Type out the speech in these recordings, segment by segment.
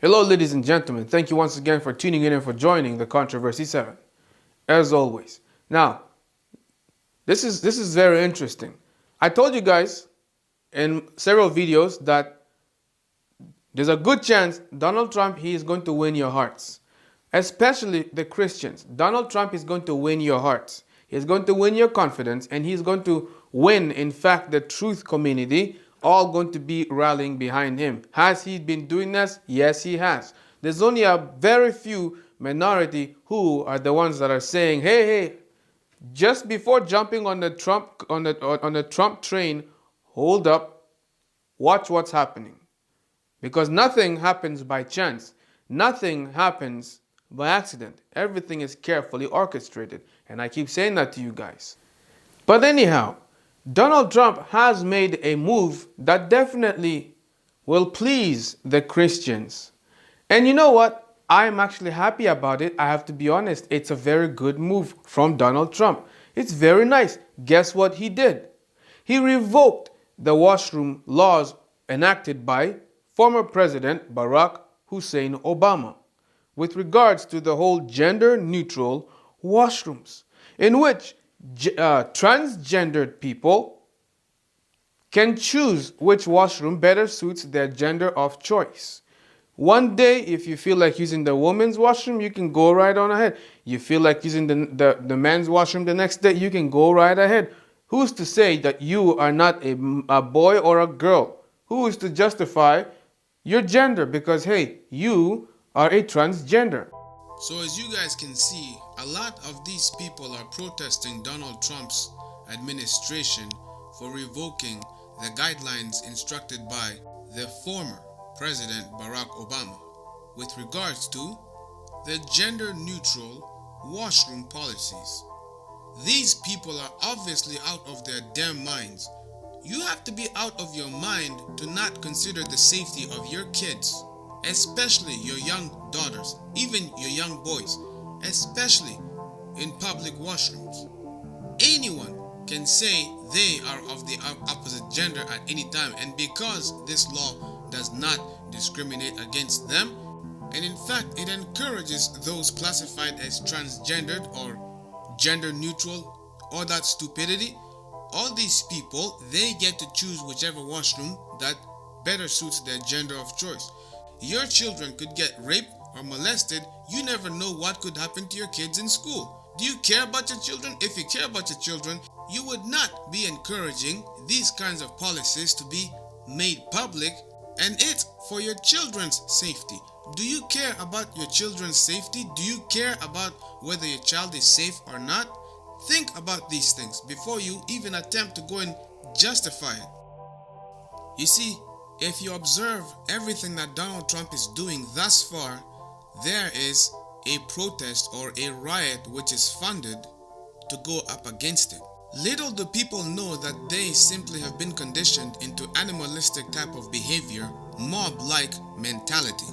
Hello, ladies and gentlemen. Thank you once again for tuning in and for joining the Controversy 7, as always. Now, this is very interesting. I told you guys in several videos that there's a good chance Donald Trump, he is going to win your hearts, especially the Christians. Donald Trump is going to win your hearts. He's going to win your confidence, and he's going to win, in fact, the truth community, all going to be rallying behind him. Has he been doing this? Yes, he has. There's only a very few minority who are the ones that are saying, hey, just before jumping on the Trump train, hold up, watch what's happening. Because nothing happens by chance. Nothing happens by accident. Everything is carefully orchestrated. And I keep saying that to you guys. But anyhow, Donald Trump has made a move that definitely will please the Christians. And you know what? I'm actually happy about it. I have to be honest. It's a very good move from Donald Trump. It's very nice. Guess what he did? He revoked the washroom laws enacted by former President Barack Hussein Obama with regards to the whole gender-neutral washrooms, in which transgendered people can choose which washroom better suits their gender of choice. One day, if you feel like using the women's washroom, you can go right on ahead. You feel like using the men's washroom the next day, you can go right ahead. Who's to say that you are not a boy or a girl? Who is to justify your gender? Because, hey, you are a transgender. So as you guys can see, a lot of these people are protesting Donald Trump's administration for revoking the guidelines instructed by the former President Barack Obama with regards to the gender-neutral washroom policies. These people are obviously out of their damn minds. You have to be out of your mind to not consider the safety of your kids, especially your young daughters, even your young boys, especially in public washrooms. Anyone can say they are of the opposite gender at any time, and because this law does not discriminate against them, and in fact it encourages those classified as transgendered or gender neutral, all that stupidity, all these people, they get to choose whichever washroom that better suits their gender of choice. Your children could get raped or molested. You never know what could happen to your kids in school. Do you care about your children? If you care about your children, you would not be encouraging these kinds of policies to be made public, and it's for your children's safety. Do you care about your children's safety? Do you care about whether your child is safe or not? Think about these things before you even attempt to go and justify it. You see, if you observe everything that Donald Trump is doing thus far, there is a protest or a riot which is funded to go up against it. Little do people know that they simply have been conditioned into animalistic type of behavior, mob-like mentality,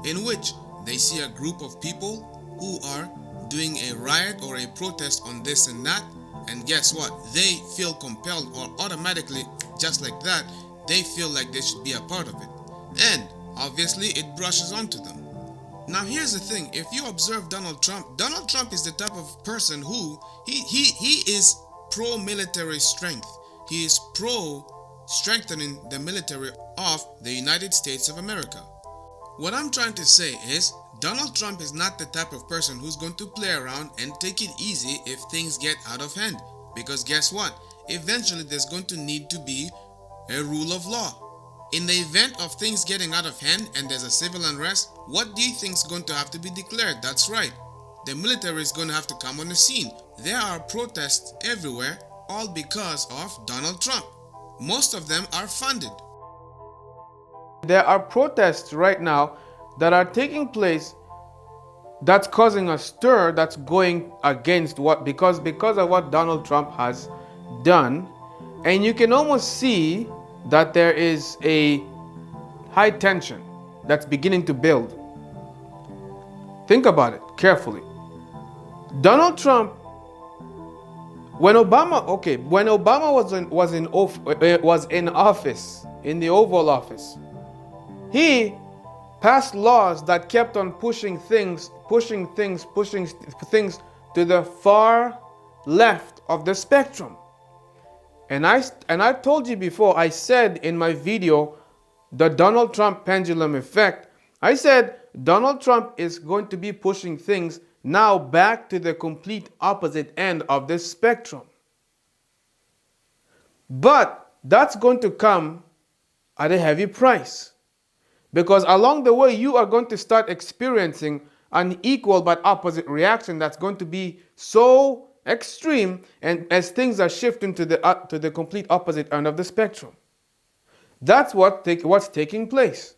in which they see a group of people who are doing a riot or a protest on this and that, and guess what? They feel compelled, or automatically, just like that, they feel like they should be a part of it. And obviously it brushes onto them. Now here's the thing, if you observe Donald Trump is the type of person who, he is pro-military strength. He is pro-strengthening the military of the United States of America. What I'm trying to say is, Donald Trump is not the type of person who's going to play around and take it easy if things get out of hand. Because guess what? Eventually there's going to need to be a rule of law. In the event of things getting out of hand and there's a civil unrest, what do you think is going to have to be declared? That's right. The military is going to have to come on the scene. There are protests everywhere, all because of Donald Trump. Most of them are funded. There are protests right now that are taking place that's causing a stir that's going against what, because of what Donald Trump has done. And you can almost see that there is a high tension that's beginning to build. Think about it carefully. Donald Trump, when Obama was in office, in the Oval Office, he passed laws that kept on pushing things to the far left of the spectrum. And I told you before, I said in my video, the Donald Trump pendulum effect, I said Donald Trump is going to be pushing things now back to the complete opposite end of the spectrum. But that's going to come at a heavy price. Because along the way, you are going to start experiencing an equal but opposite reaction that's going to be so extreme, and as things are shifting to the complete opposite end of the spectrum. That's what's taking place.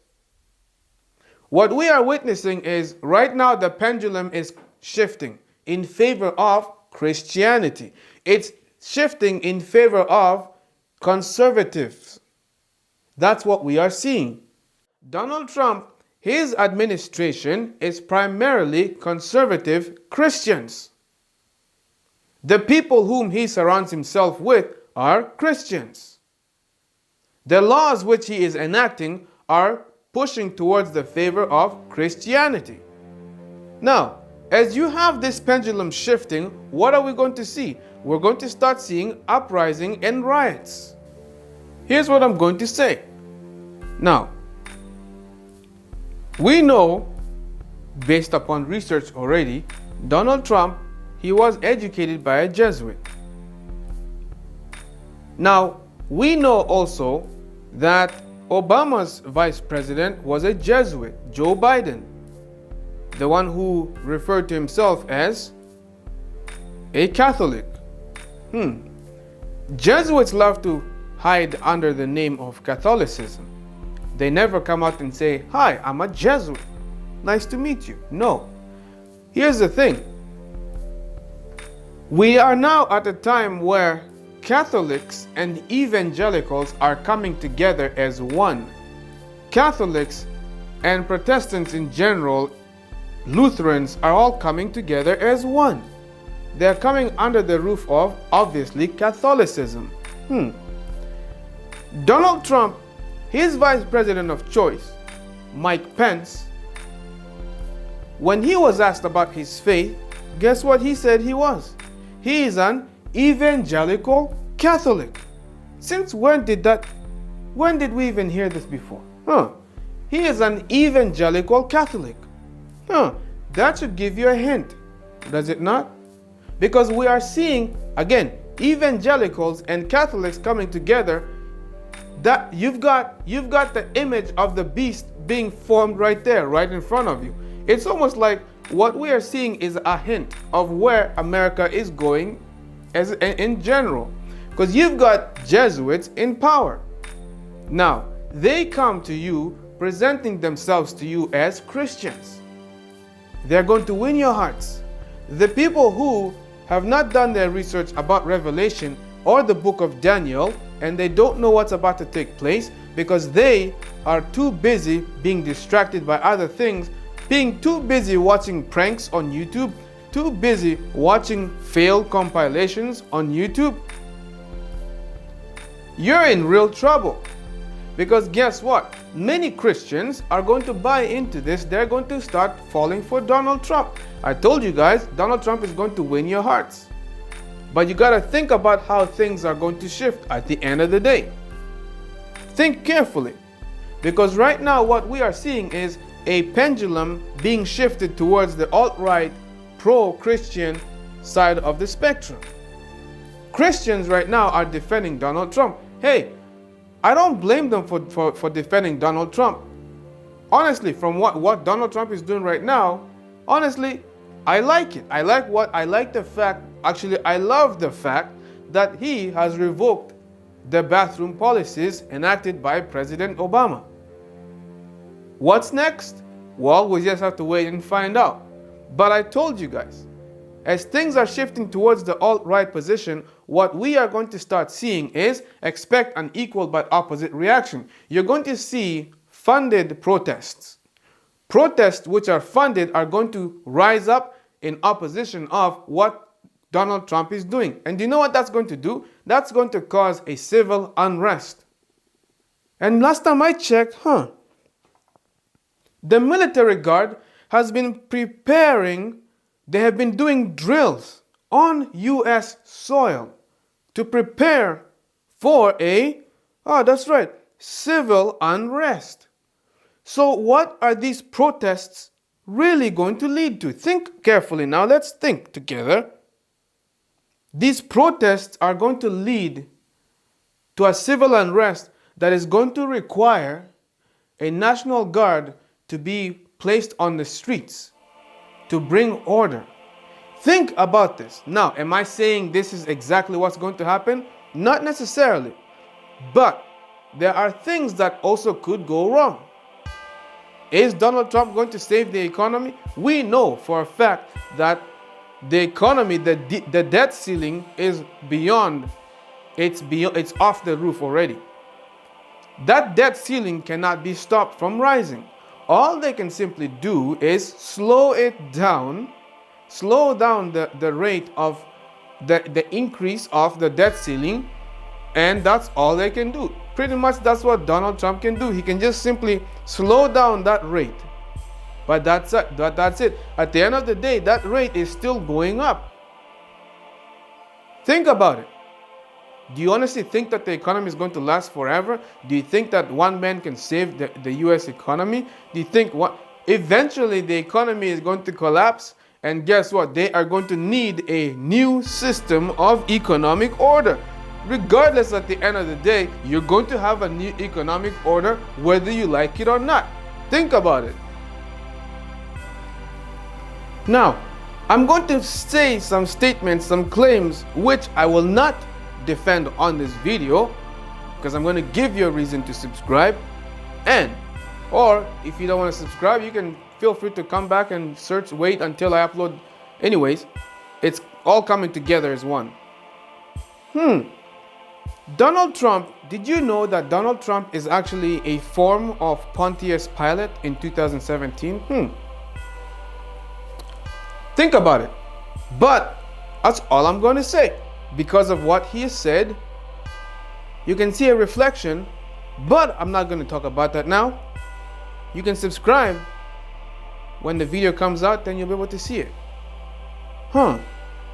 What we are witnessing is right now the pendulum is shifting in favor of Christianity. It's shifting in favor of conservatives. That's what we are seeing. Donald Trump, his administration is primarily conservative Christians. The people whom he surrounds himself with are Christians. The laws which he is enacting are pushing towards the favor of Christianity. Now, as you have this pendulum shifting, what are we going to see? We're going to start seeing uprising and riots. Here's what I'm going to say. Now, we know, based upon research already, Donald Trump, he was educated by a Jesuit. Now, we know also that Obama's vice president was a Jesuit, Joe Biden, the one who referred to himself as a Catholic. Jesuits love to hide under the name of Catholicism. They never come out and say, "Hi, I'm a Jesuit. Nice to meet you." No. Here's the thing. We are now at a time where Catholics and evangelicals are coming together as one. Catholics and Protestants in general, Lutherans, are all coming together as one. They're coming under the roof of, obviously, Catholicism. Donald Trump, his vice president of choice, Mike Pence, when he was asked about his faith, guess what he said he was? He is an evangelical Catholic. Since when did we even hear this before? He is an evangelical Catholic. That should give you a hint, does it not? Because we are seeing, again, evangelicals and Catholics coming together. That you've got the image of the beast being formed right there, right in front of you. It's almost like what we are seeing is a hint of where America is going as in general. Because you've got Jesuits in power. Now, they come to you presenting themselves to you as Christians. They're going to win your hearts. The people who have not done their research about Revelation or the book of Daniel, and they don't know what's about to take place because they are too busy being distracted by other things, being too busy watching pranks on YouTube, too busy watching failed compilations on YouTube, you're in real trouble. Because guess what? Many Christians are going to buy into this. They're going to start falling for Donald Trump. I told you guys, Donald Trump is going to win your hearts. But you got to think about how things are going to shift at the end of the day. Think carefully. Because right now what we are seeing is a pendulum being shifted towards the alt-right, pro-Christian side of the spectrum. Christians right now are defending Donald Trump. Hey, I don't blame them for defending Donald Trump. Honestly, from what Donald Trump is doing right now, honestly, I like it. I like the fact, actually, I love the fact that he has revoked the bathroom policies enacted by President Obama. What's next? Well, we just have to wait and find out. But I told you guys, as things are shifting towards the alt-right position, what we are going to start seeing is expect an equal but opposite reaction. You're going to see funded protests. Protests which are funded are going to rise up in opposition of what Donald Trump is doing. And do you know what that's going to do? That's going to cause a civil unrest. And last time I checked, The military guard has been preparing, they have been doing drills on US soil to prepare for that's right, civil unrest. So what are these protests really going to lead to? Think carefully now. Let's think together. These protests are going to lead to a civil unrest that is going to require a National Guard to be placed on the streets to bring order. Think about this. Now, am I saying this is exactly what's going to happen? Not necessarily. But there are things that also could go wrong. Is Donald Trump going to save the economy? We know for a fact that the economy, the debt ceiling is beyond, it's off the roof already. That debt ceiling cannot be stopped from rising. All they can simply do is slow it down, slow down the rate of the increase of the debt ceiling, and that's all they can do. Pretty much that's what Donald Trump can do. He can just simply slow down that rate. But that's it. At the end of the day, that rate is still going up. Think about it. Do you honestly think that the economy is going to last forever? Do you think that one man can save the US economy? Do you think eventually the economy is going to collapse? And guess what? They are going to need a new system of economic order. Regardless, at the end of the day, you're going to have a new economic order whether you like it or not. Think about it. Now, I'm going to say some statements, some claims, which I will not defend on this video, because I'm going to give you a reason to subscribe. Or if you don't want to subscribe, you can feel free to come back and wait until I upload. Anyways, it's all coming together as one. Donald Trump, did you know that Donald Trump is actually a form of Pontius Pilate in 2017? Think about it. But that's all I'm going to say. Because of what he has said, you can see a reflection, but I'm not going to talk about that now. You can subscribe. When the video comes out, then you'll be able to see it.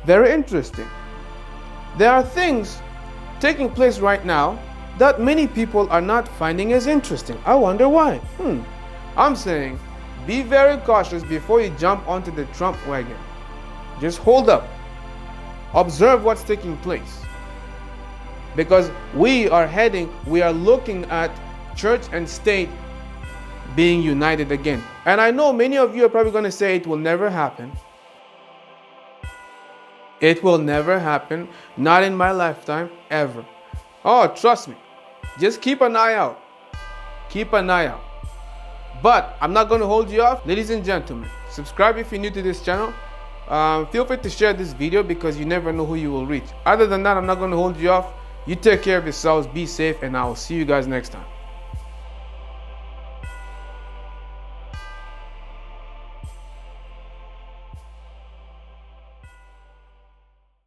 Very interesting. There are things taking place right now that many people are not finding as interesting. I wonder why. I'm saying be very cautious before you jump onto the Trump wagon. Just hold up. Observe what's taking place. Because we are looking at church and state being united again. And I know many of you are probably going to say it will never happen. It will never happen. Not in my lifetime, ever. Oh, trust me. Just keep an eye out. Keep an eye out. But I'm not going to hold you off. Ladies and gentlemen, subscribe if you're new to this channel. Feel free to share this video because you never know who you will reach. Other than that, I'm not going to hold you off. You take care of yourselves, be safe, and I will see you guys next time.